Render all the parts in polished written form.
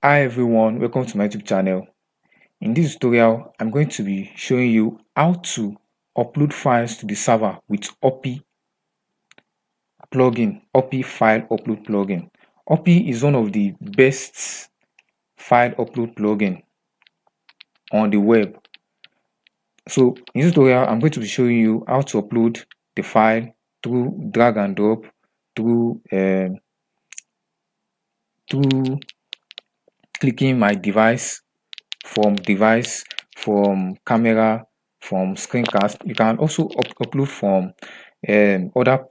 Hi everyone, welcome to my YouTube channel. In this tutorial, I'm going to be showing you how to upload files to the server with Uppy plugin, Uppy file upload plugin. Uppy is one of the best file upload plugin on the web. So in this tutorial, I'm going to be showing you how to upload the file through drag and drop, through clicking my device, from camera, from screencast. You can also upload from other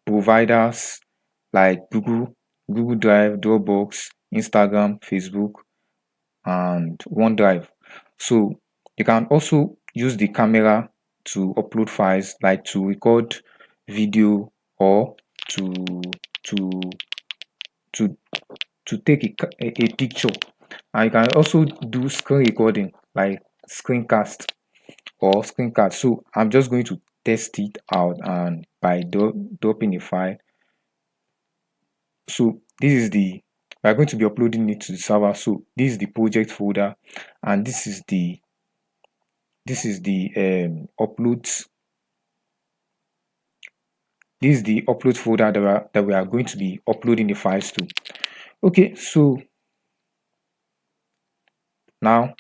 providers like Google Drive, Dropbox, Instagram, Facebook, and OneDrive. So you can also use the camera to upload files, like to record video or to to to to take a picture. And you can also do screen recording like screencast or screencast. So I'm just going to test it out and by dropping a file. So this is we're going to be uploading it to the server. So this is the project folder, and this is the uploads. This is the upload folder that we are going to be uploading the files to. Okay, so now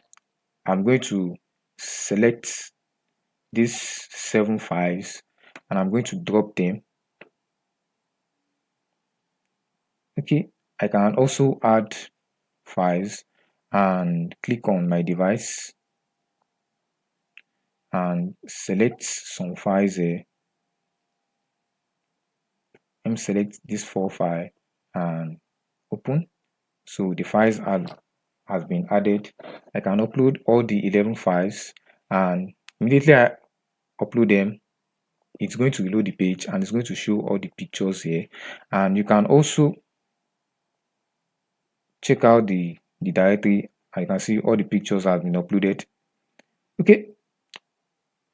I'm going to select these 7 files and I'm going to drop them. Okay, I can also add files and click on my device and select some files here. Let me select this 4 file and open. So the files has been added. I can upload all the 11 files, and immediately I upload them, it's going to reload the page and it's going to show all the pictures here. And you can also check out the directory, and you can see all the pictures have been uploaded. Okay,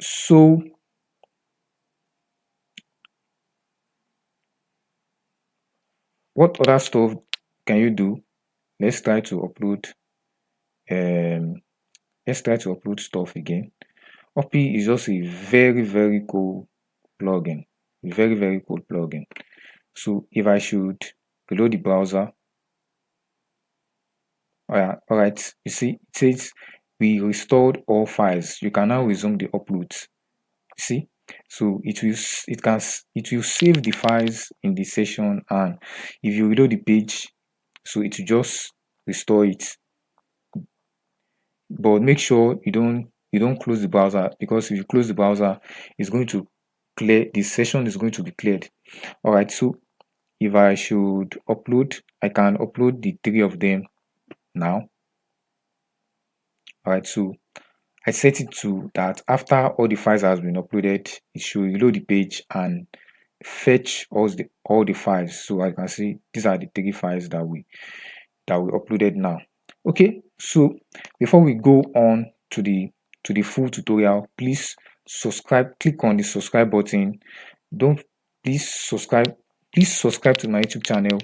so what other stuff can you do? Let's try to upload stuff again. Uppy is just a very cool plugin, very cool plugin. So if I should reload the browser, all right, you see it says we restored all files. You can now resume the uploads. See, so it will save the files in the session, and if you reload the page, so it will just restore it. But make sure you don't close the browser, because if you close the browser, it's going to clear, the session is going to be cleared. All right, so if I should upload, I can upload the 3 of them now. All right, so I set it to that after all the files has been uploaded, it should reload the page and fetch all the files. So I can see these are the 3 files that we uploaded now. Okay, so before we go on to the full tutorial, please subscribe. Click on the subscribe button. Please subscribe to my YouTube channel,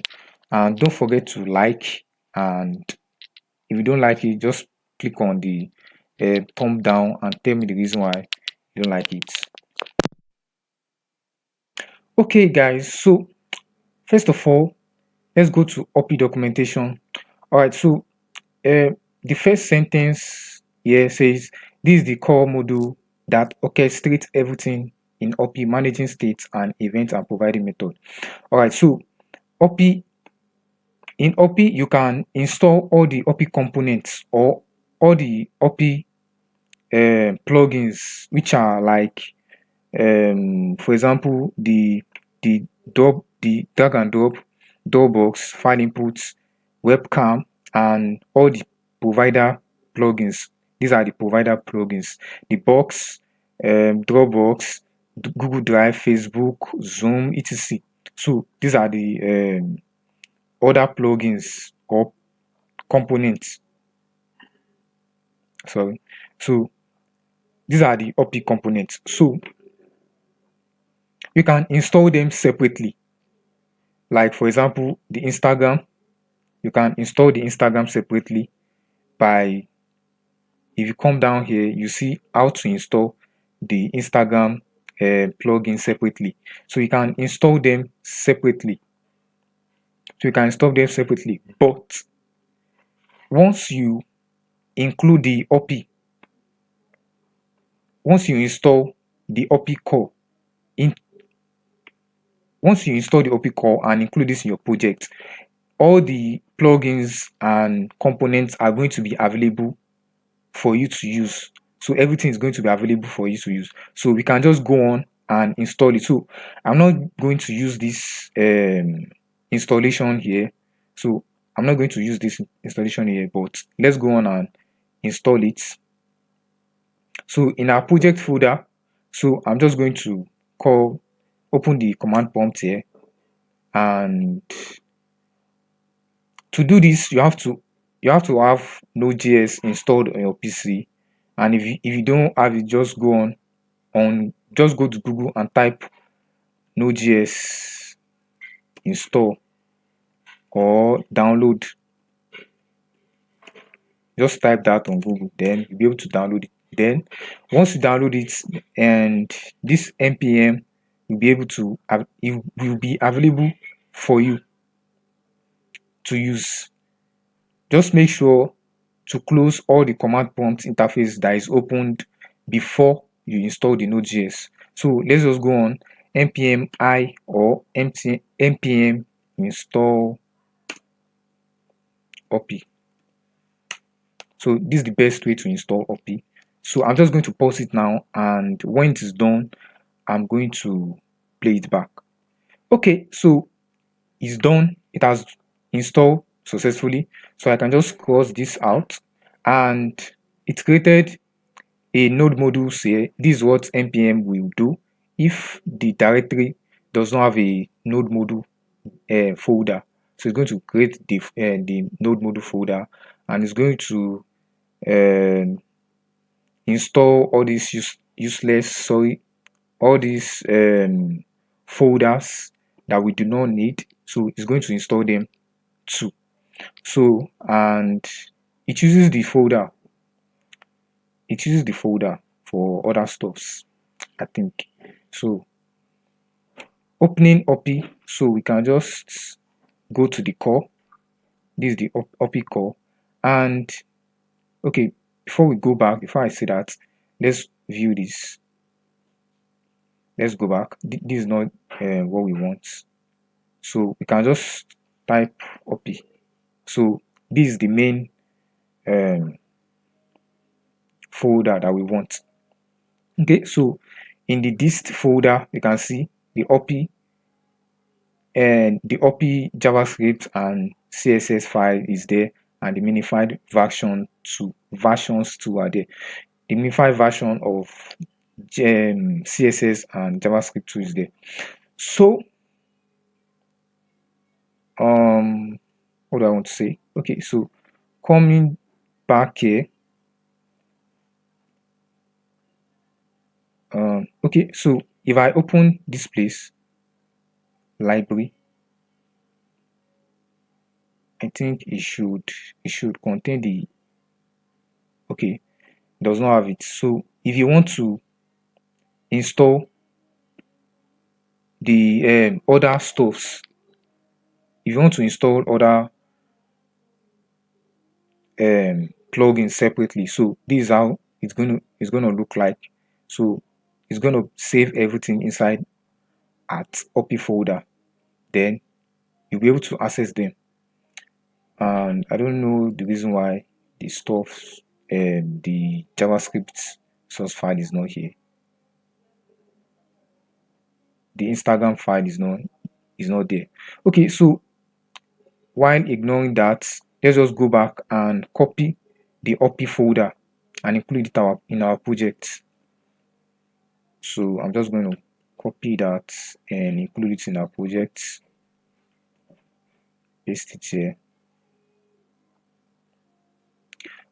and don't forget to like. And if you don't like it, just click on the thumb down and tell me the reason why you don't like it. Okay guys, so first of all, let's go to Uppy documentation. All right, so the first sentence here says this is the core module that orchestrates everything in Uppy, managing states and events and providing method. All right, so in Uppy you can install all the Uppy components or all the Uppy plugins, which are like for example the drag and drop, doorbox, file inputs, webcam, and all the provider plugins. These are the provider plugins: the box, Dropbox, Google Drive, Facebook, Zoom, etc. So these are the other plugins or components. Sorry. So these are the Uppy components. So you can install them separately. Like for example, the Instagram, you can install the Instagram separately by, if you come down here, you see how to install the Instagram plugin separately. So you can install them separately. But once you include the Uppy, once you install the Uppy core, and include this in your project, all the plugins and components are going to be available for you to use. So everything is going to be available for you to use. So we can just go on and install it. So I'm not going to use this installation here. So I'm not going to use this installation here, but let's go on and install it. So in our project folder, so I'm just going to open the command prompt here, and to do this you have to have Node.js installed on your PC. And if you don't have it, just go to Google and type Node.js install or download. Just type that on Google, then you'll be able to download it. Then once you download it, and this npm will be able to it will be available for you to use. Just make sure to close all the command prompt interface that is opened before you install the Node.js. So let's just go on npm I or npm install Uppy. So this is the best way to install Uppy. So I'm just going to pause it now, and when it is done, I'm going to play it back. Okay, so it's done. It has installed successfully. So I can just cross this out, and it created a node module here. This is what npm will do if the directory does not have a node module folder. So it's going to create the node module folder, and it's going to install all these all these folders that we do not need. So it's going to install them too. So, and it uses the folder for other stuffs, I think. So opening Uppy, so we can just go to the core. This is the Uppy core. And okay, before I say that, let's view this. Let's go back. This is not what we want. So we can just type Uppy. So this is the main folder that we want. Okay, so in the dist folder, you can see the Uppy and the Uppy JavaScript and CSS file is there, and the minified versions 2 are there. The minified version of CSS and JavaScript 2 is there. So what do I want to say? Okay, so coming back here, okay, so if I open this place, library, I think it should contain the, okay, does not have it. So if you want to install the other stuffs, if you want to install other plugins separately, so this is how it's going to look like. So it's going to save everything inside at Uppy folder, then you'll be able to access them. And I don't know the reason why the stuff the JavaScript source file is not here. The Instagram file is not there. Okay, so while ignoring that, let's just go back and copy the Uppy folder and include it in our project. So I'm just going to copy that and include it in our project. Paste it here.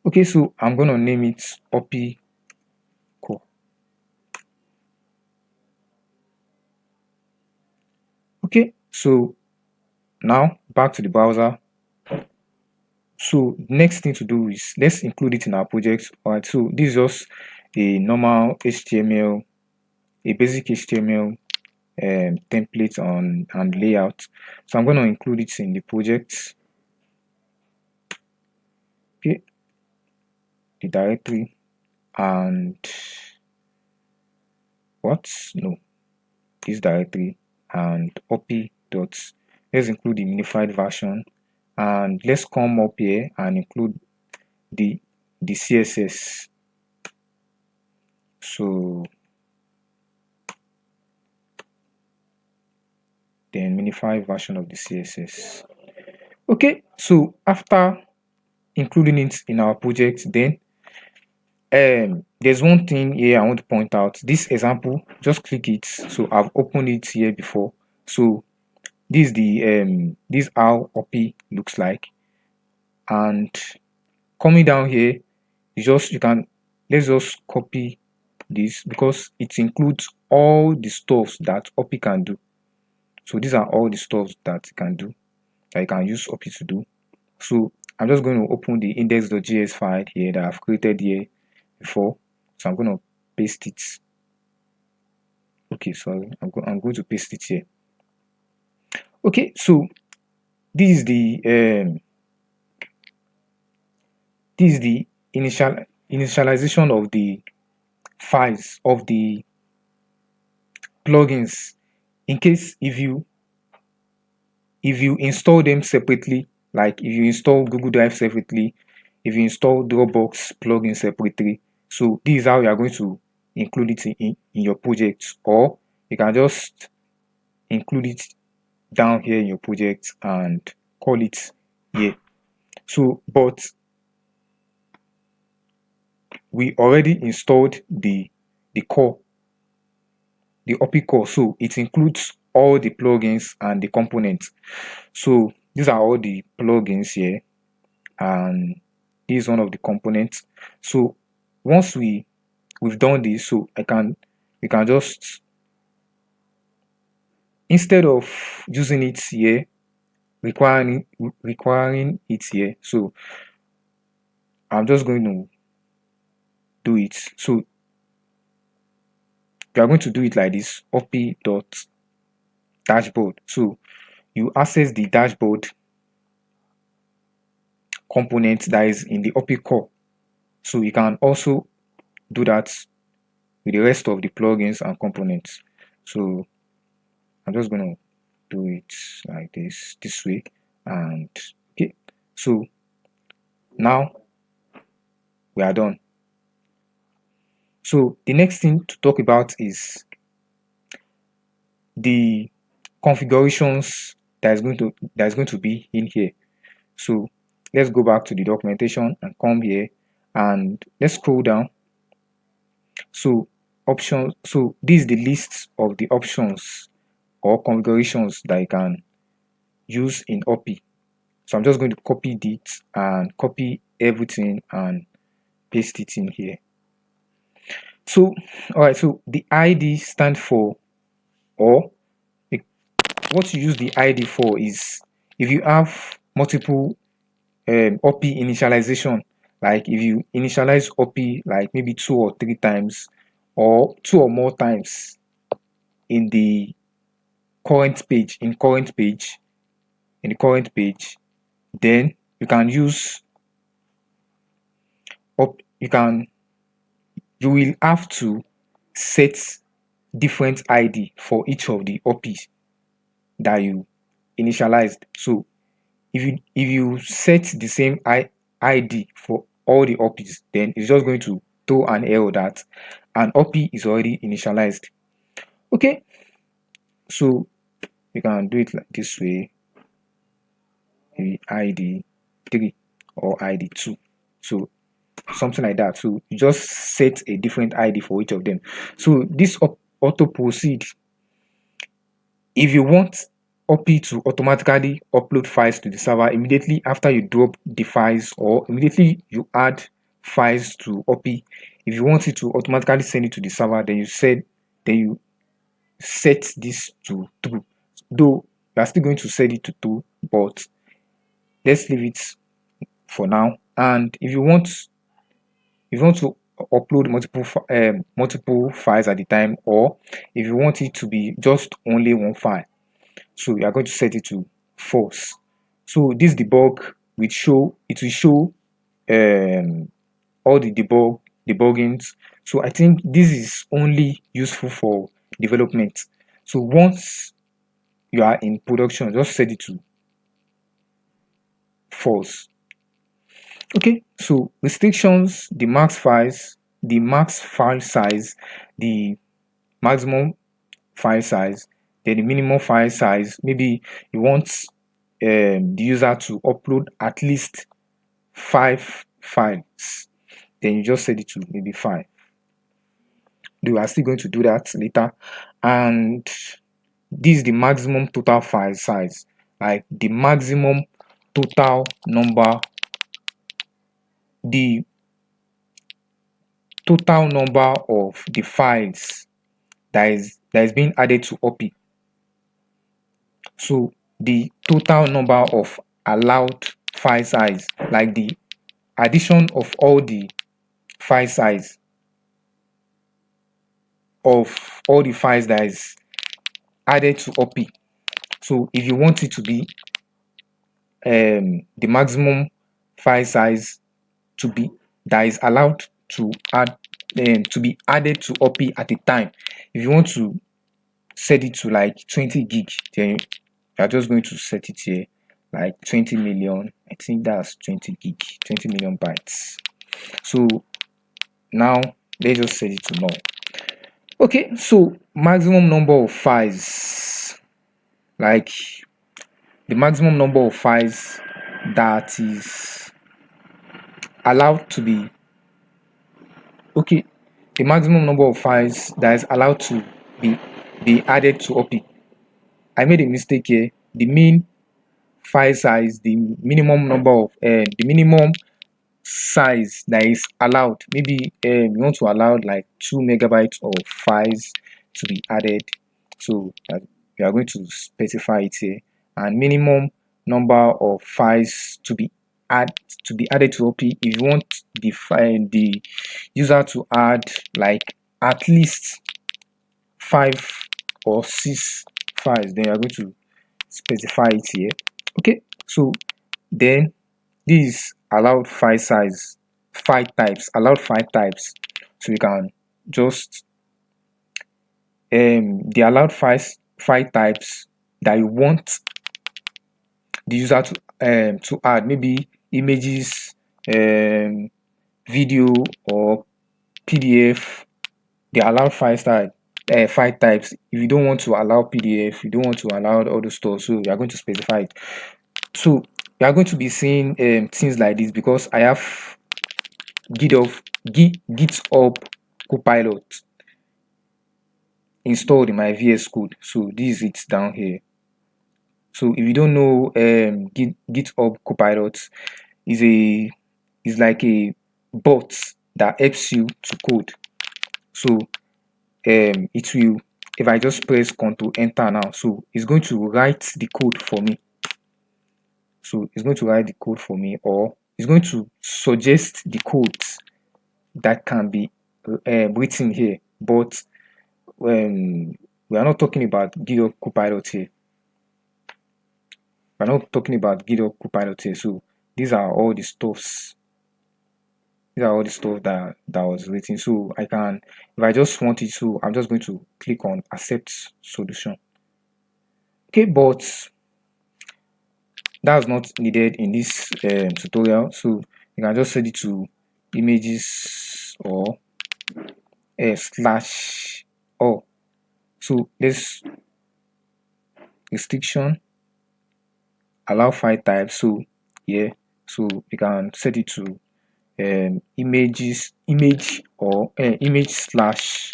Okay, so I'm going to name it Uppy core. Okay, so now back to the browser. So next thing to do is let's include it in our project. All right, so this is just a normal HTML, a basic HTML template on and layout. So I'm going to include it in the project. Okay, the directory and what? No, this directory and Uppy dot. Let's include the minified version, and let's come up here and include the CSS. So then minified version of the CSS. Okay, so after including it in our project, then there's one thing here I want to point out. This example, just click it. So I've opened it here before. So this is the this is how Uppy looks like. And coming down here, you can let's just copy this because it includes all the stuff that Uppy can do. So these are all the stuff that you can do, that you can use Uppy to do. So I'm just going to open the index.js file here that I've created here before. So I'm going to paste it. Okay, sorry, I'm going to paste it here. Okay, so this is the initialization of the files of the plugins. In case if you install them separately, like if you install Google Drive separately, if you install Dropbox plugin separately, so this is how you are going to include it in your project, or you can just include it down here in your project and call it here. So but we already installed the core, the Uppy core, so it includes all the plugins and the components. So these are all the plugins here, and this is one of the components. So once we've done this, so we can just, instead of using it here, requiring it here, so I'm just going to do it. So we are going to do it like this: Uppy dot dashboard. So you access the dashboard component that is in the Uppy core. So you can also do that with the rest of the plugins and components. So I'm just going to do it like this way. And okay, so now we are done. So the next thing to talk about is the configurations that is going to be in here. So let's go back to the documentation and come here and let's scroll down. So options, so this is the list of the options or configurations that you can use in Uppy. So I'm just going to copy it and copy everything and paste it in here. So all right, so the ID stands for, or what you use the ID for is if you have multiple Uppy initialization, like if you initialize Uppy like maybe 2 or 3 times or 2 or more times in the current page, then you can use you will have to set different ID for each of the Uppys that you initialized. So if you set the same ID for all the Uppys, then it's just going to throw an error that an Uppy is already initialized. Okay, so you can do it like this way, maybe ID 3 or ID 2, so something like that. So you just set a different ID for each of them. So this auto proceed, if you want Uppy to automatically upload files to the server immediately after you drop the files, or immediately you add files to Uppy, if you want it to automatically send it to the server, then you set this to true. Though you are still going to set it to true, but let's leave it for now. And if you want to upload multiple files at the time, or if you want it to be just only one file, so you are going to set it to false. So this debug will show all the debuggings. So I think this is only useful for development. So once you are in production, just set it to false. Okay, so restrictions: the max file size, the maximum file size, then the minimum file size. Maybe you want the user to upload at least 5 files, then you just set it to maybe 5. You are still going to do that later. And this is the maximum total file size, like the maximum total number, the total number of the files that is being added to Uppy. So the total number of allowed file size, like the addition of all the file size of all the files that is added to Uppy. So if you want it to be the maximum file size to be that is allowed to be added to Uppy at a time, if you want to set it to like 20 gig, then you are just going to set it here like 20 million. I think that's 20 gig, 20 million bytes. So now let's just set it to null. Okay, so maximum number of files, like the maximum number of files that is allowed to be the maximum number of files that is allowed to be added to Uppy. I made a mistake here. The mean file size, the minimum number of the minimum size that is allowed. Maybe you want to allow like 2 megabytes of files to be added. So we are going to specify it here. And minimum number of files to be added to Uppy. If you want the user to add like at least 5 or 6 files, then you are going to specify it here. Okay, so then this allowed file size, allowed file types. So you can just the allowed file types that you want the user to add, maybe images, video, or PDF. The allowed file types. If you don't want to allow PDF, you don't want to allow all those stuff, so you are going to specify it. So you are going to be seeing things like this because I have GitHub Copilot installed in my VS Code. So this is it down here. So if you don't know, GitHub Copilot is like a bot that helps you to code. So it will, if I just press Ctrl Enter now, so it's going to write the code for me. So it's going to write the code for me, or it's going to suggest the codes that can be written here. But we are not talking about GitHub Copilot here. We're not talking about GitHub Copilot here. So these are all the stuffs. These are all the stuff that was written. So I can, if I just want it to, I'm just going to click on accept solution. Okay, but that's not needed in this tutorial. So you can just set it to images or slash all. So this restriction, allow file type. So yeah, so you can set it to image or image slash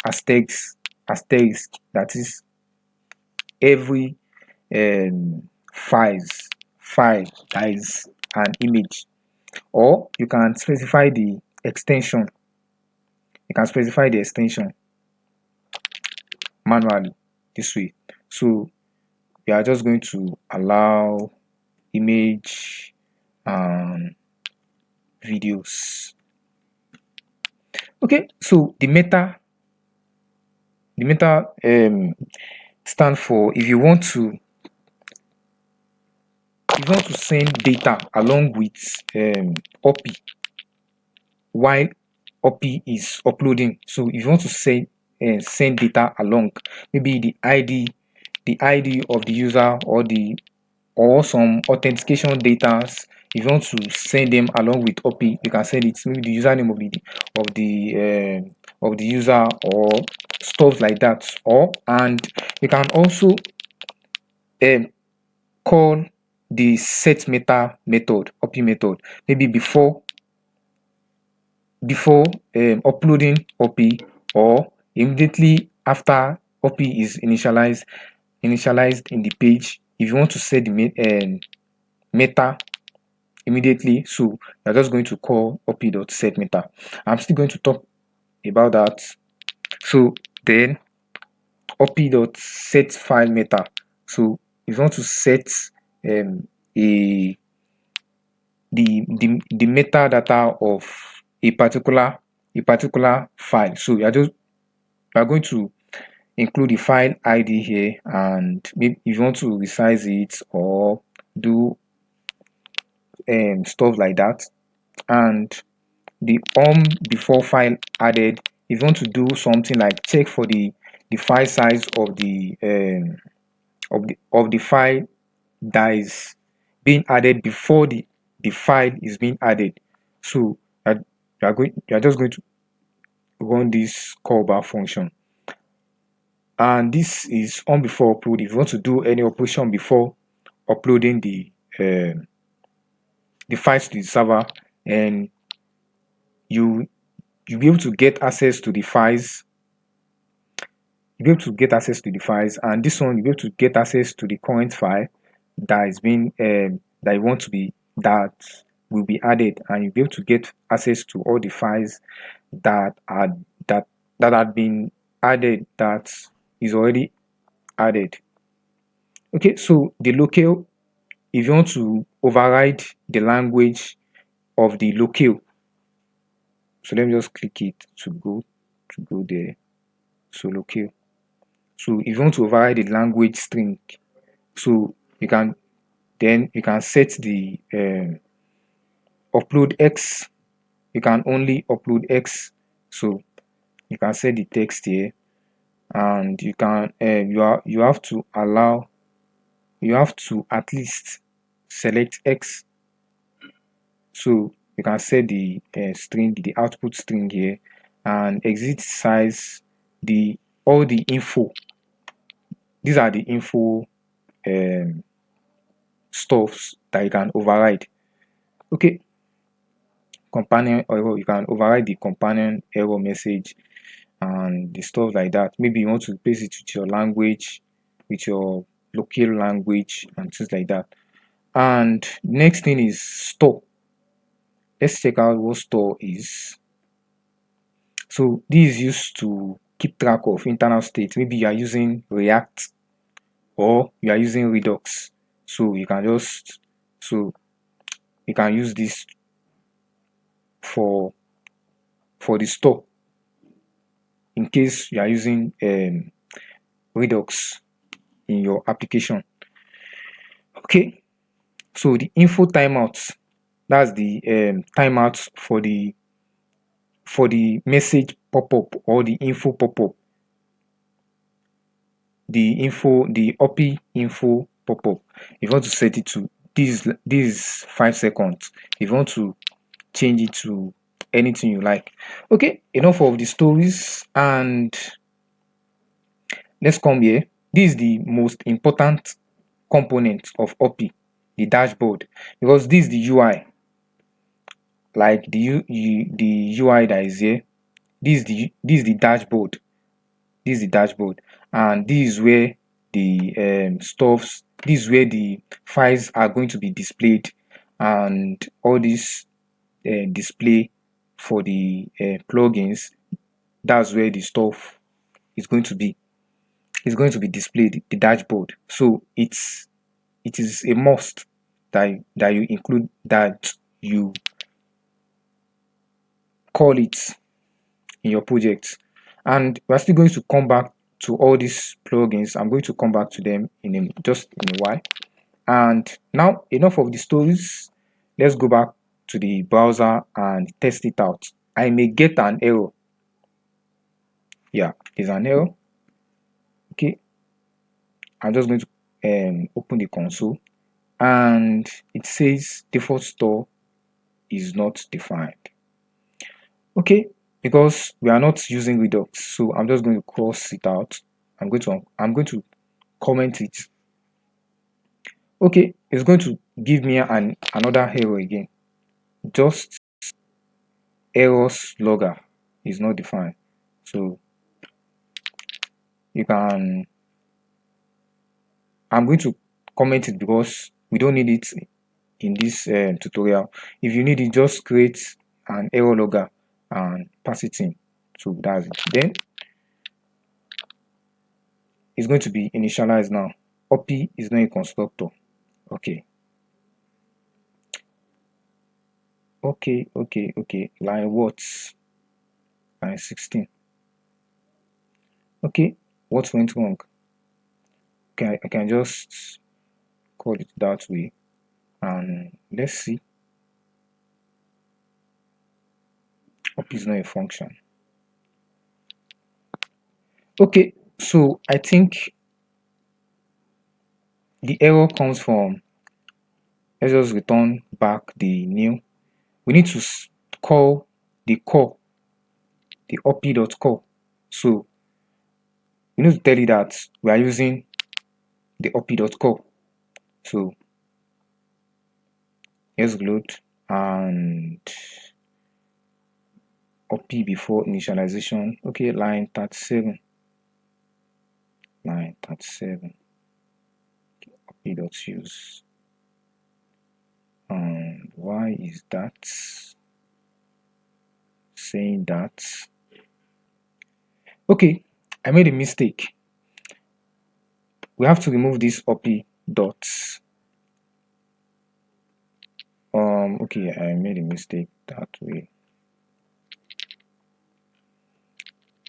asterisk. That is every file that is an image. Or you can specify the extension. You can specify the extension manually this way. So we are just going to allow image and videos. Okay, so the meta stand for if you want to send data along with Uppy while Uppy is uploading. So if you want to send data along, maybe the ID of the user or some authentication data. If you want to send them along with Uppy, you can send it, maybe the username of the user or stuff like that. And you can also call the set meta method, Uppy method, maybe before uploading Uppy or immediately after Uppy is initialized in the page. If you want to set the meta immediately, so you're just going to call uppy.setMeta. I'm still going to talk about that. So then uppy.setFileMeta. So if you want to set the metadata of a particular file, so you are going to include the file ID here, and maybe if you want to resize it or do stuff like that, and the before file added, if you want to do something like check for the file size of the file that is being added before the file is being added, so you are just going to run this callback function. And this is on before upload. If you want to do any operation before uploading the files to the server, and you'll be able to get access to the files. You'll be able to get access to the files, and this one you'll be able to get access to the current file that is being that you want to be that will be added, and you'll be able to get access to all the files that had been added, that is already added. Okay, so the locale, if you want to override the language of the locale, so let me just click it to go there. So locale. So if you want to override the language string, so you can set the upload X. You can only upload X. So you can set the text here, and you can you have to at least select X. So you can set the string, the output string here, and exit size, all the info. These are the info stuffs that you can override. Okay, companion error, you can override the companion error message and the stuff like that. Maybe you want to replace it with your language, with your local language and things like that. And next thing is store. Let's check out what store is. So this is used to keep track of internal state. Maybe you are using React or you are using Redux. So you can use this for the store in case you are using Redux in your application. Okay, so the info timeouts, that's the timeouts for the message pop-up or the info pop-up. The Uppy info pop-up, if you want to set it to this is 5 seconds. If you want to change it to anything you like. Okay, enough of the stories, and let's come here. This is the most important component of Uppy, the dashboard, because this is the UI, like the UI that is here. This is the dashboard. This is the dashboard, and this is where the this is where the files are going to be displayed, and all this display for the plugins. That's where the stuff is going to be. It's going to be displayed, the dashboard. So it is a must that you include, that you call it in your project. And we're still going to come back to all these plugins. I'm going to come back to them just in a while. And now, enough of the stories. Let's go back to the browser and test it out. I may get an error. Yeah, there's an error. Okay, I'm just going to open the console, and it says default store is not defined. Okay, because we are not using Redux, so I'm just going to cross it out. I'm going to comment it. Okay, it's going to give me another error again. Just errors logger is not defined. So you can, I'm going to comment it because we don't need it in this tutorial. If you need it, just create an error logger and pass it in. So that's it. Then it's going to be initialized now. Uppy is not a constructor. Okay. Okay. Line what? Line 16. Okay. What went wrong? Okay, I can just call it that way. And let's see. Uppy is not a function. Okay, so I think the error comes from, let's just return back the new. We need to call the core, the uppy.core. So we need to tell it that we are using the uppy.core. So let's load and uppy before initialization. Okay, line 37. Line 37. Uppy.use. And why is that saying that? Okay, I made a mistake. We have to remove this uppy dots. Okay, I made a mistake that way.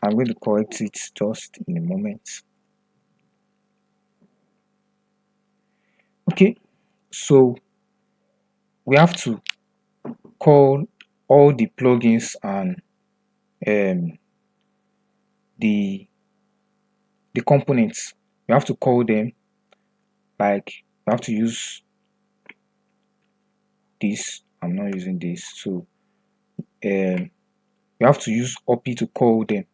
I'm going to correct it just in a moment. Okay, so we have to call all the plugins and the components. We have to call them, like we have to use this. I'm not using this, so we have to use uppy to call them.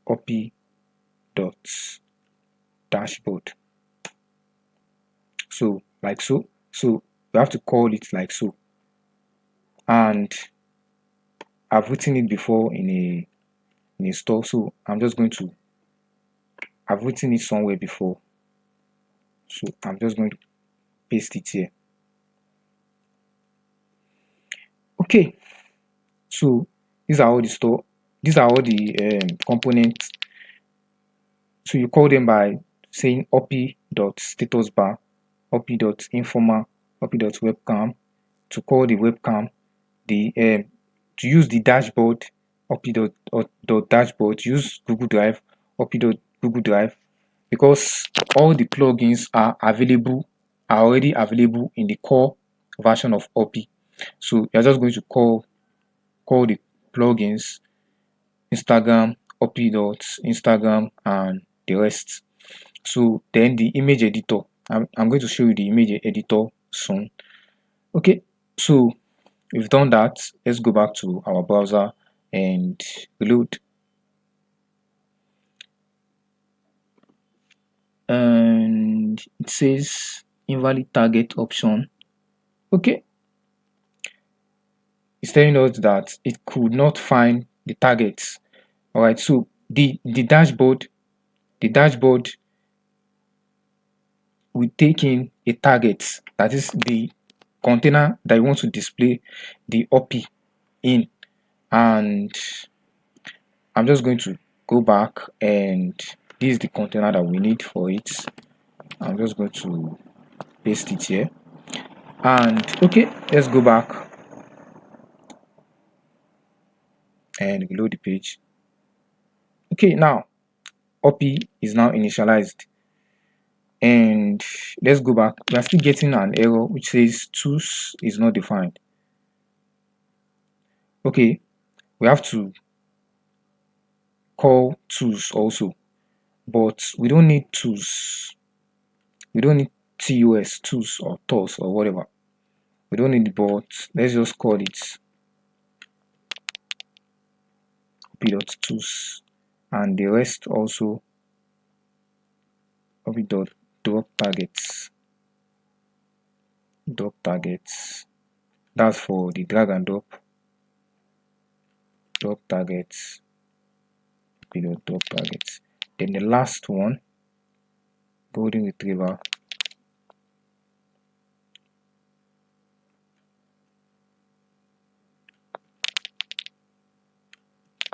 Uppy dot dashboard. So like so. So we have to call it like so. And I've written it before in a store, so I'm just going to, I've written it somewhere before, so I'm just going to paste it here. Okay, so these are all the components. So you call them by saying uppy.statusbar, uppy.informer, uppy.webcam. To call the webcam, to use the dashboard, uppy.dashboard, use Google Drive, uppy.google Drive, because all the plugins are already available in the core version of Uppy. So you're just going to call the plugins Instagram, uppy.instagram, and the rest. So then the image editor, I'm going to show you the image editor soon. Okay, so we've done that. Let's go back to our browser and reload. And it says invalid target option. Okay, it's telling us that it could not find the targets. All right, so the dashboard will take in a target, that is the container that you want to display the Uppy in. And I'm just going to go back, and this is the container that we need for it. I'm just going to paste it here. And okay, let's go back and reload the page. Okay, now Uppy is now initialized, and let's go back. We are still getting an error which says tools is not defined. Okay, we have to call tools also, but we don't need tools. We don't need tools or tools or whatever. We don't need the but let's just call it uppy.tools, and the rest also uppy.drop targets. Drop targets. That's for the drag and drop targets. Drop targets. Then the last one, golden retriever.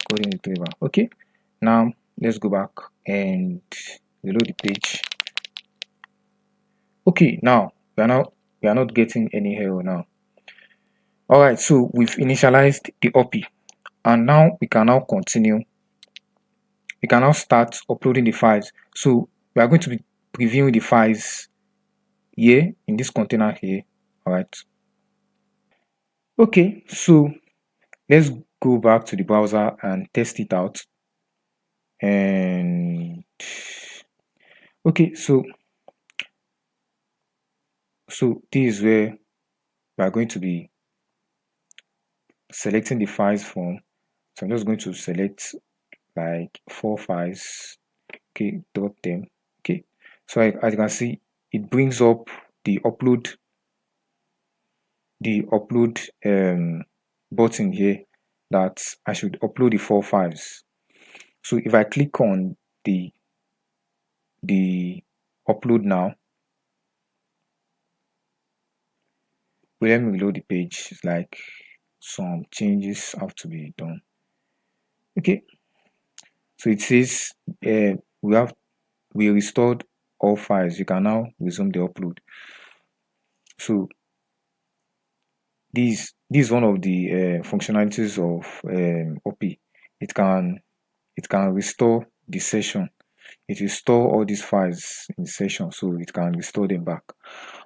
Golden retriever. Okay. Now let's go back and reload the page. Okay, now we are not getting any error now. Alright, so we've initialized the Uppy, and now we can now continue. We can now start uploading the files. So we are going to be previewing the files here in this container here. Alright. Okay, so let's go back to the browser and test it out. And okay, so this is where we are going to be selecting the files from. So I'm just going to select like 4 files. Okay, drop them. Okay, so as you can see, it brings up the upload button here that I should upload the 4 files. So if I click on the upload now, let me reload the page. It's like some changes have to be done. Okay, so it says we restored all files. You can now resume the upload. So this is one of the functionalities of Uppy. It can restore the session. It will store all these files in the session, so it can restore them back.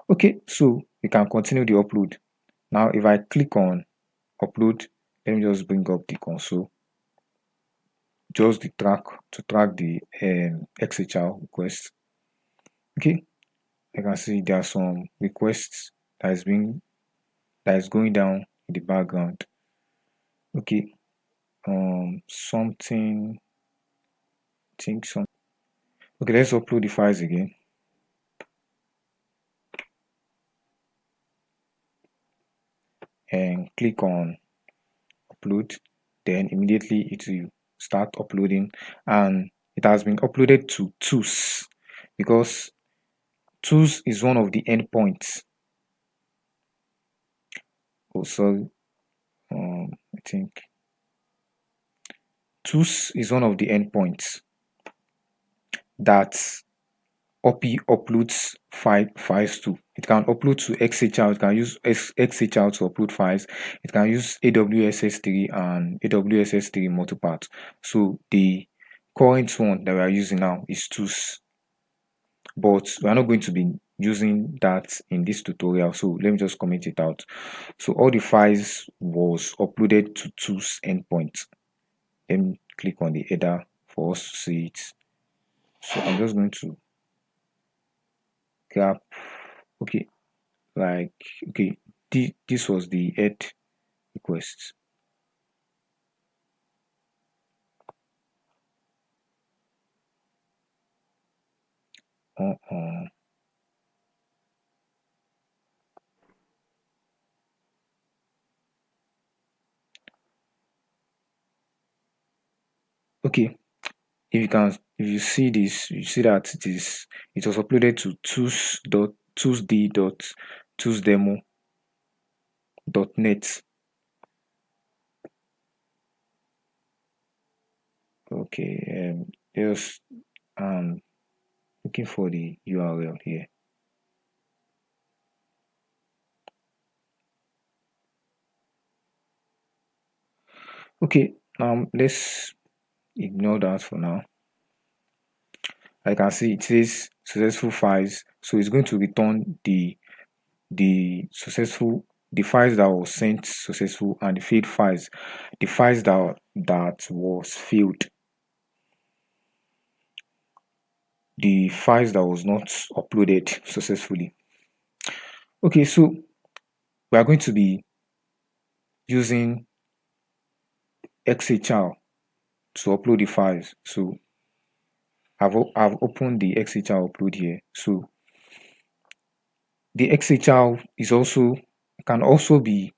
Okay, so we can continue the upload. Now if I click on upload, let me just bring up the console, just the track to track the XHR request. Okay, I can see there are some requests that is going down in the background. Okay, something, think some. Okay, let's upload the files again. And click on upload, then immediately it will start uploading, and it has been uploaded to tools because tools is one of the endpoints. Oh, sorry. I think tools is one of the endpoints that Uppy uploads files to. It can upload to XHR. It can use XHR to upload files. It can use AWS-3 and AWS-3 multipath. So the current one that we are using now is tools, but we are not going to be using that in this tutorial. So let me just comment it out. So all the files was uploaded to tools endpoint. Let me click on the header for us to see it. So I'm just going to grab, okay, like, okay, this was the head request. Okay, if you see this, you see that it was uploaded to toolsd.toolsdemo.net. Okay, just looking for the URL here. Okay, let's ignore that for now. I can see it says successful files, so it's going to return the successful the files that was sent successful and the failed files, the files that was failed, the files that was not uploaded successfully. Okay, so we are going to be using XHR to upload the files. So I've opened the XHR upload here. So the XHR is also can also be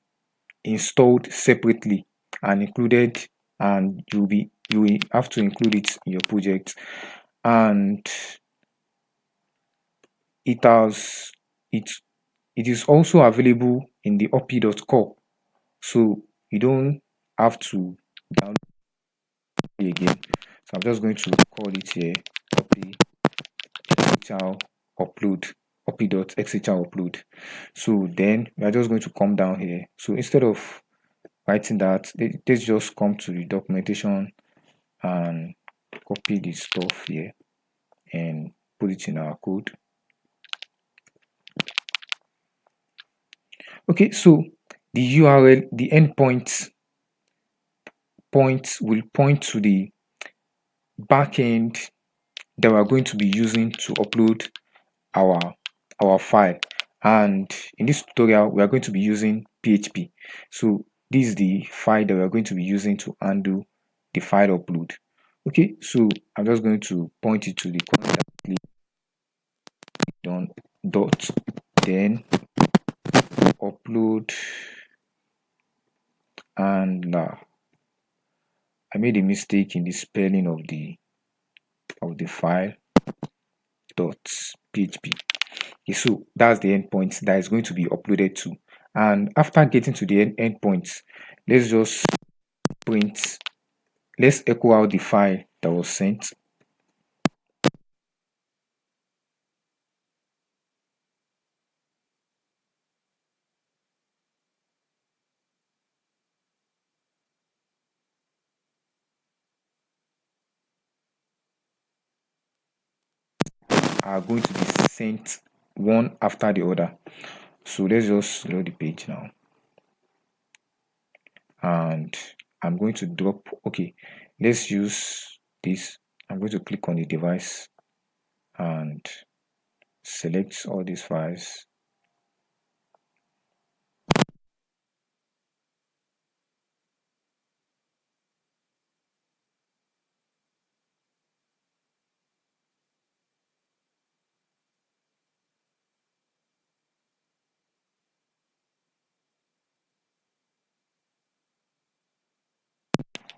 installed separately and included, and you will have to include it in your project. And it has it it is also available in the uppy.co, so you don't have to download it again. So I'm just going to call it here uppy upload, uppy.xhr upload. So then we are just going to come down here. So instead of writing that, let's just come to the documentation and copy the stuff here and put it in our code. Okay, so the URL, the endpoint will point to the backend that we're going to be using to upload our file. And in this tutorial, we are going to be using PHP. So this is the file that we're going to be using to handle the file upload. Okay, so I'm just going to point it to the command done dot, then upload, and I made a mistake in the spelling of the file dot php. Okay, so that's the endpoint that is going to be uploaded to. And after getting to the endpoint, let's just print, let's echo out the file that was sent. Are going to be sent one after the other. So let's just load the page now, and I'm going to drop. Okay, let's use this. I'm going to click on the device and select all these files.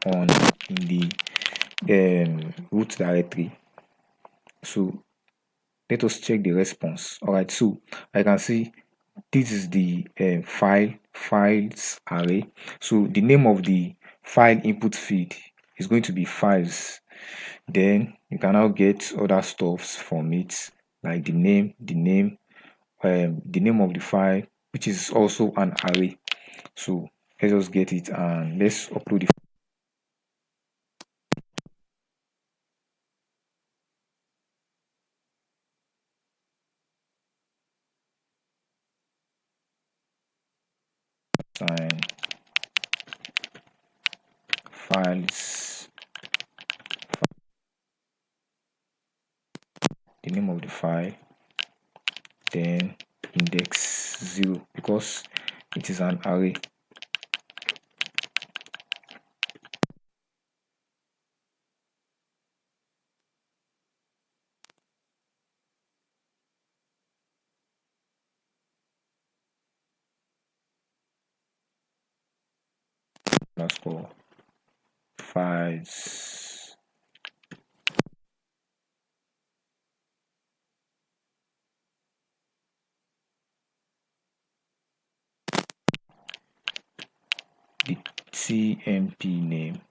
On in the root directory. So let us check the response. All right, so I can see this is the files array. So the name of the file input field is going to be files. Then you can now get other stuffs from it, like the name of the file, which is also an array. So let's just get it and let's upload the sign files, the name of the file, then index 0 because it is an array. Underscore files, the tmp name,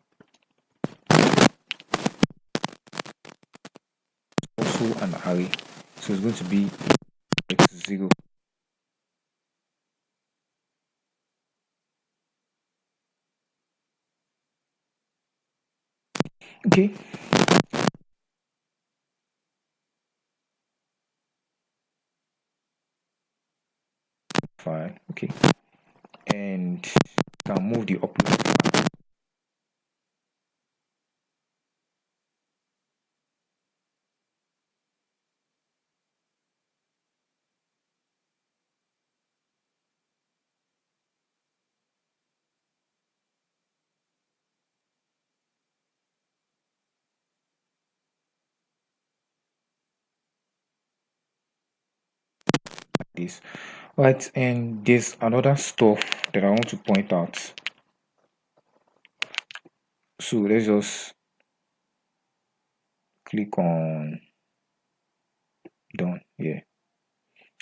also an array, so it's going to be x0. Okay. File. Okay. And can move the upload file. This. Right, and there's another stuff that I want to point out. So let's just click on done. Yeah,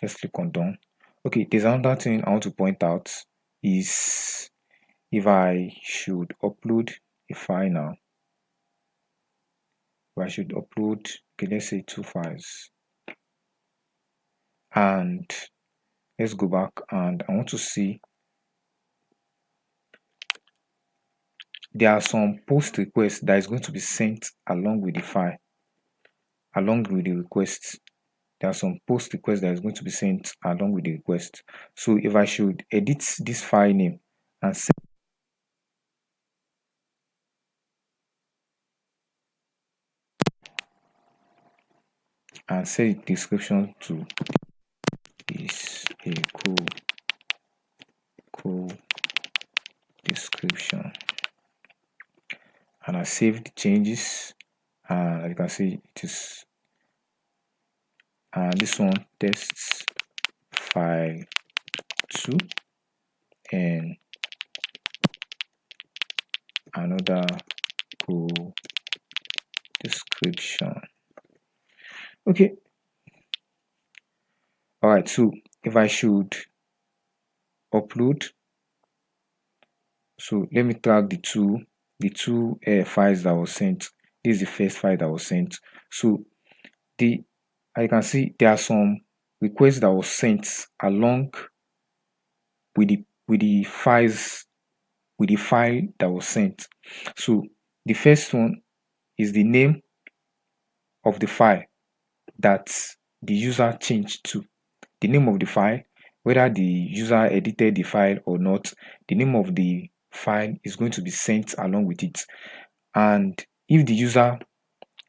let's click on done. Okay, there's another thing I want to point out is if I should upload a file now. If I should upload, okay, let's say 2 files, and let's go back and I want to see there are some post requests that is going to be sent along with the file, along with the requests. There are some post requests that is going to be sent along with the request. So if I should edit this file name and set the description to is a cool description, and I save the changes, and you can see it is this one tests file 2 and another cool description. Okay, all right, so if I should upload, so let me track the two files that was sent. This is the first file that was sent. So the I can see there are some requests that was sent along with the files, with the file that was sent. So the first one is the name of the file that the user changed to. The name of the file, whether the user edited the file or not, the name of the file is going to be sent along with it. And if the user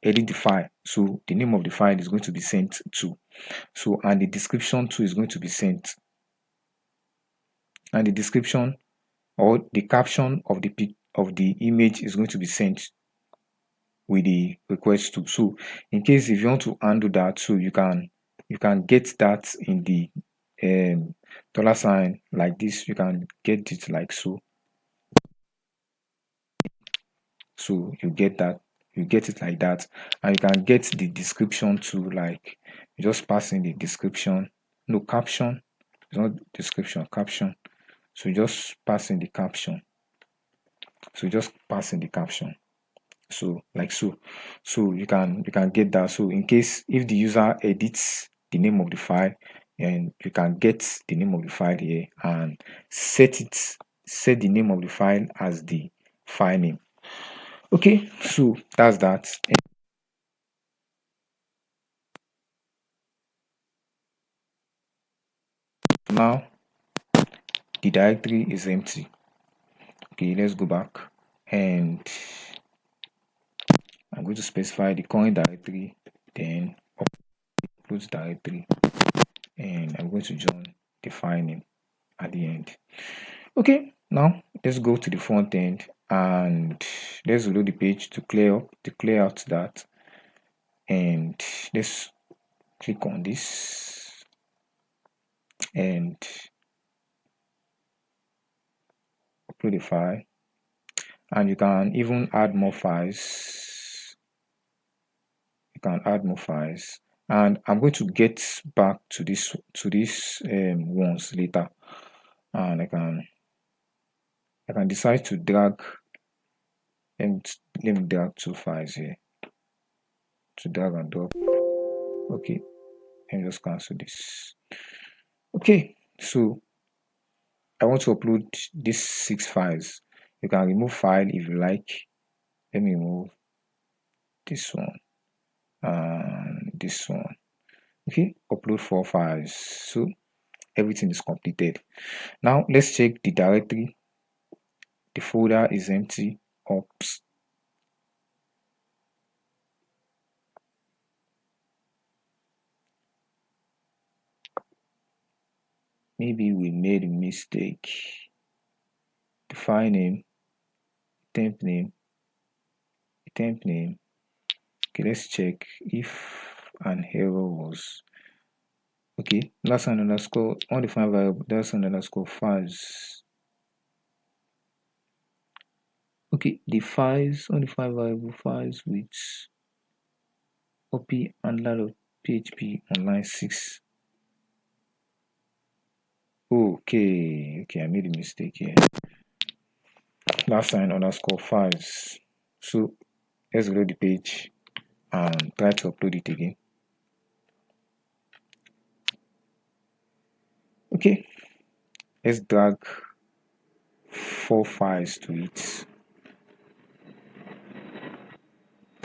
edit the file, so the name of the file is going to be sent to. So and the description too is going to be sent. And the description or the caption of the image is going to be sent with the request to. So in case if you want to undo that, so you can get that in the $sign like this. You can get it like so. So you get that, you get it like that, and you can get the description to, like, you just pass in the description, no caption, it's not description, caption. So you just pass in the caption. So you just pass in the caption. So like so. So you can get that. So in case if the user edits the name of the file, and you can get the name of the file here and set the name of the file as the file name. Okay, so that's that. Now the directory is empty. Okay, let's go back, and I'm going to specify the current directory, then upload directory, and I'm going to join the file name at the end. Okay, now let's go to the front end and let's reload the page to clear out that, and let's click on this and upload the file. And you can even add more files. You can add more files, and I'm going to get back to this ones later, and I can decide to drag, and let me drag 2 files here to drag and drop. Okay, and just cancel this. Okay, so I want to upload these 6 files. You can remove file if you like. Let me remove this one, and this one. Okay, upload 4 files. So everything is completed. Now let's check the directory. The folder is empty. Oops. Maybe we made a mistake. The file name, temp name, temp name. Okay, let's check if an error was okay. That's an underscore undefined variable. That's an underscore files. Okay, the files undefined variable files with Uppy handler of PHP on line 6. Okay, I made a mistake here. Last line underscore files. So let's load the page and try to upload it again. Okay, let's drag 4 files to it.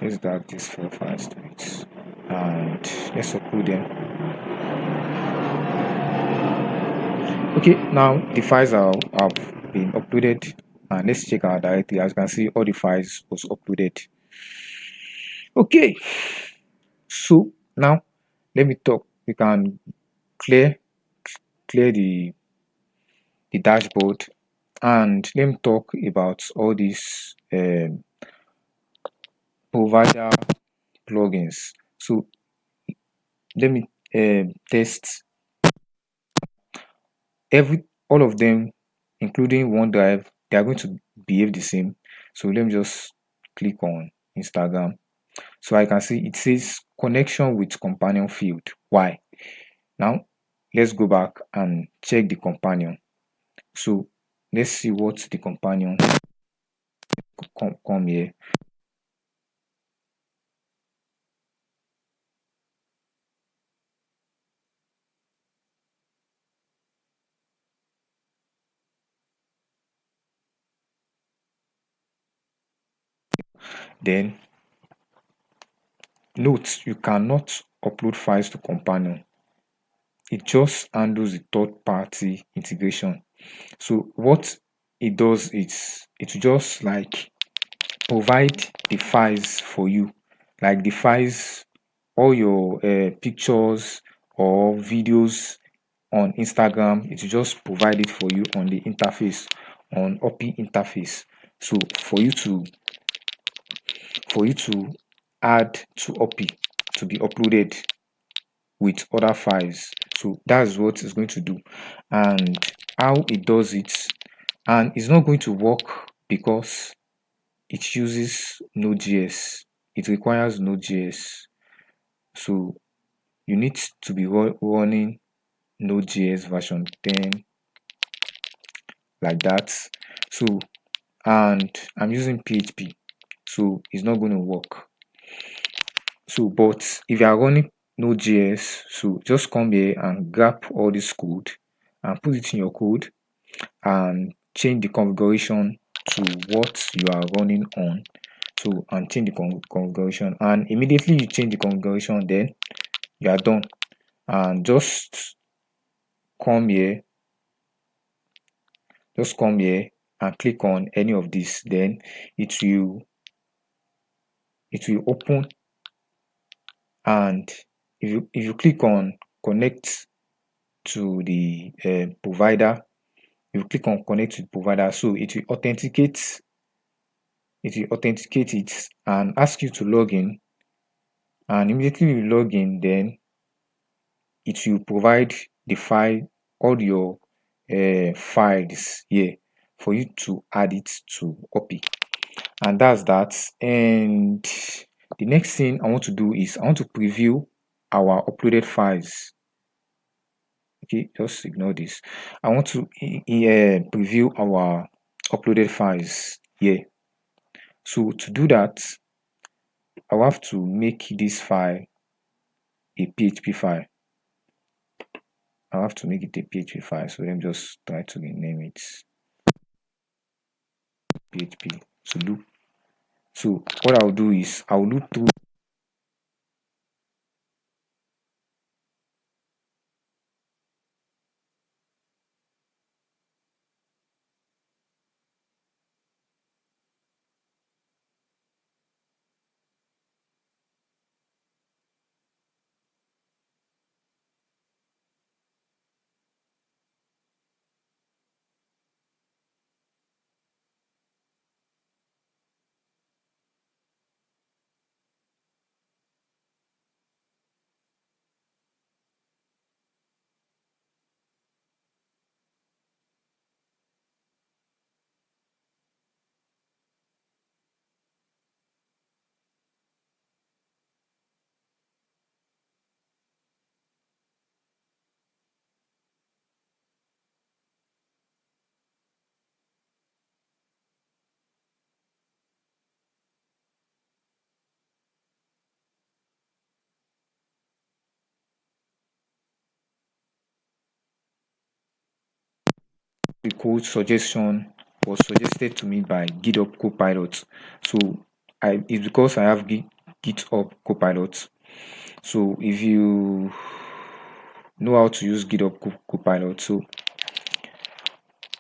Let's drag these 4 files to it and let's upload them. Okay, now the files have been uploaded, and let's check our directory. As you can see, all the files was uploaded. Okay, so now let me talk. We can clear the dashboard, and let me talk about all these provider plugins. So let me test all of them, including OneDrive. They are going to behave the same. So let me just click on Instagram. So I can see it says connection with companion field. Why? Now let's go back and check the companion. So let's see what the companion come here. Then note, you cannot upload files to companion. It just handles the third party integration. So what it does is it just like provide the files for you, like the files, all your pictures or videos on Instagram. It will just provide it for you on the interface, on Uppy interface. So for you to add to Uppy to be uploaded with other files. So that's what it's going to do, and how it does it. And it's not going to work because it uses Node.js. It requires Node.js. So you need to be running Node.js version 10 like that. So, and I'm using PHP, so it's not going to work. So, but if you are running Node.js, so just come here and grab all this code and put it in your code and change the configuration to what you are running on. So, and change the configuration, and immediately you change the configuration, then you are done. And just come here and click on any of these, then it will open. And if you click on connect to the provider, you click on connect to the provider, so it will authenticate it and ask you to log in. And immediately you log in, then it will provide the file, all your files here for you to add it to Uppy. And that's that. And the next thing I want to do is I want to preview our uploaded files. Okay, just ignore this. I want to preview our uploaded files here. So to do that, I will have to make this file a PHP file. I have to make it a PHP file. So let me just try to rename it PHP. So look, So what I'll do is I'll look through the code suggestion was suggested to me by GitHub Copilot. So it's because I have GitHub Copilot. So if you know how to use GitHub Copilot, so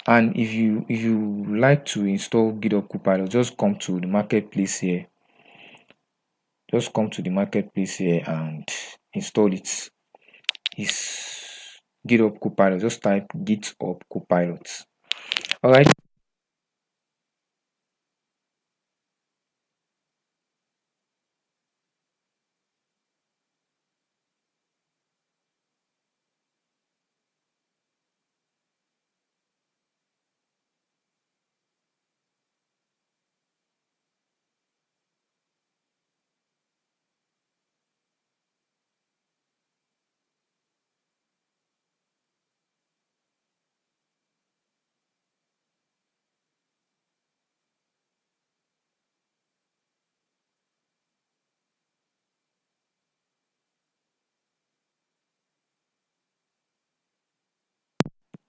and if you like to install GitHub Copilot, just come to the marketplace here. Just come to the marketplace here and install it. It's GitHub Copilot. Just type GitHub Copilot. All right.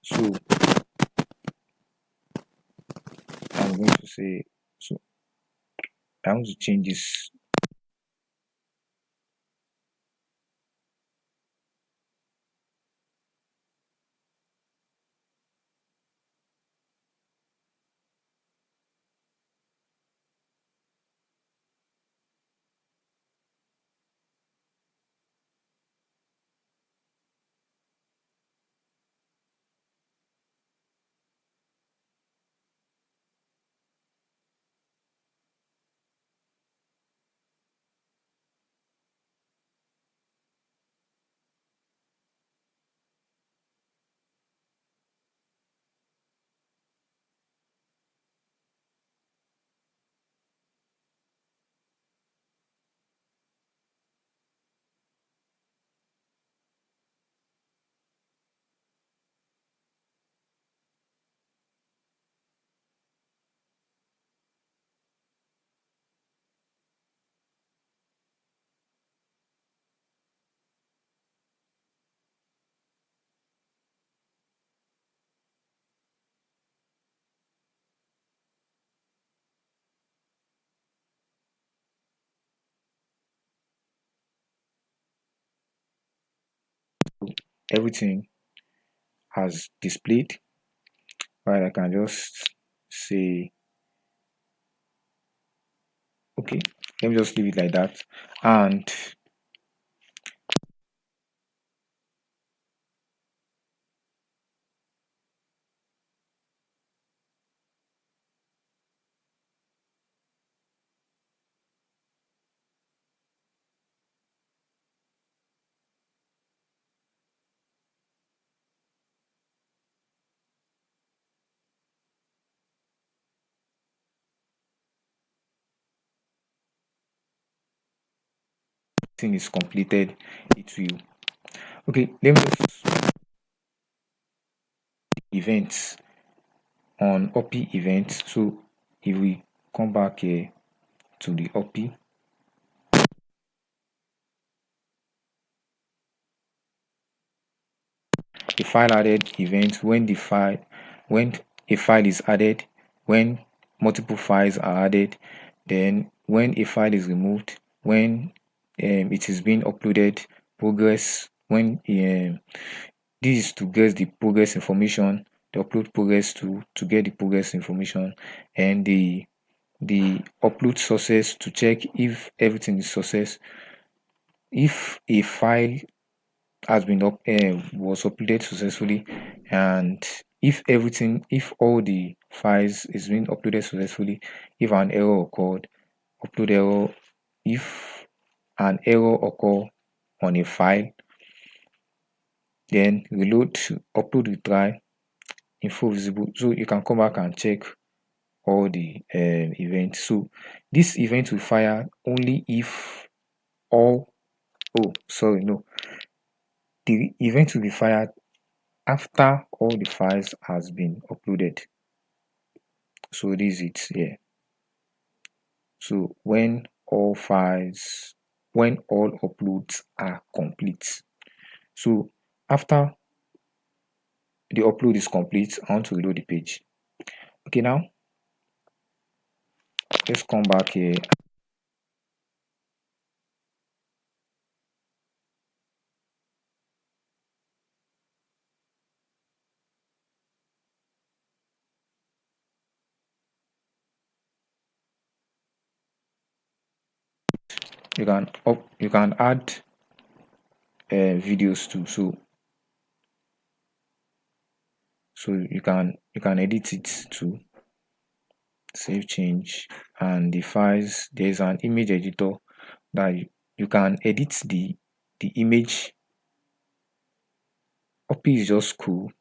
So I'm going to say, so I want to change this. Everything has displayed. Right, I can just say, okay, let me just leave it like that. And thing is completed, it will. Okay, let me just events on Uppy events. So if we come back here to the Uppy, the file added event when a file is added, when multiple files are added, then when a file is removed, when it is being uploaded, progress, when this is to get the progress information, the upload progress to get the progress information, and the upload success to check if everything is success. If a file has been was uploaded successfully, and if all the files is being uploaded successfully, if an error occurred, upload error, if an error occur on a file, then reload, upload retry, info visible, so you can come back and check all the events. So this event will fire only if all the event will be fired after all the files has been uploaded. So this is it here. So when all uploads are complete. So after the upload is complete, I want to reload the page. Okay, now let's come back here. You can add videos too. So you can edit it too. Save change, and the files, there's an image editor that you can edit the image. Uppy is just cool.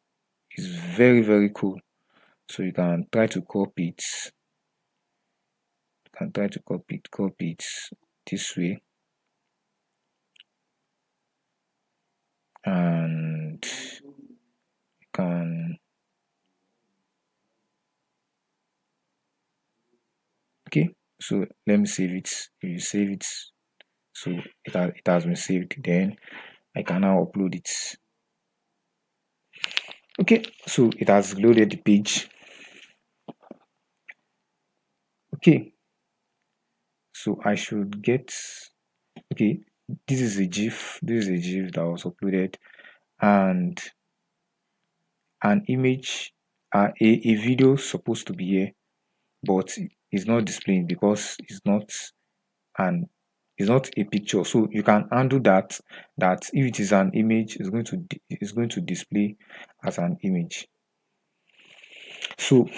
It's very cool. So you can try to copy it. Copy it this way, and you can okay. So let me save it. If you save it, so it has been saved, then I can now upload it. Okay, so it has loaded the page. Okay, so I should get, okay, this is a GIF that was uploaded, and an image, a video supposed to be here, but it's not displaying because it's not a picture. So you can undo that if it is an image, it's going to display as an image. So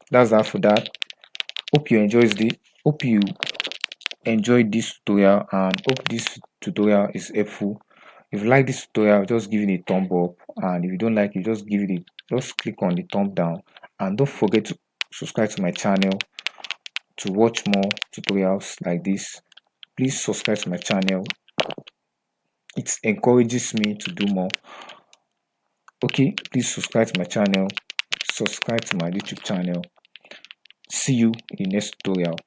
that's that for that. Hope you enjoyed this tutorial, and hope this tutorial is helpful. If you like this tutorial, just give it a thumb up, and if you don't like it, just click on the thumb down, and don't forget to subscribe to my channel to watch more tutorials like this. Please subscribe to my channel. It encourages me to do more. Okay, please subscribe to my channel, subscribe to my YouTube channel. See you in the next tutorial.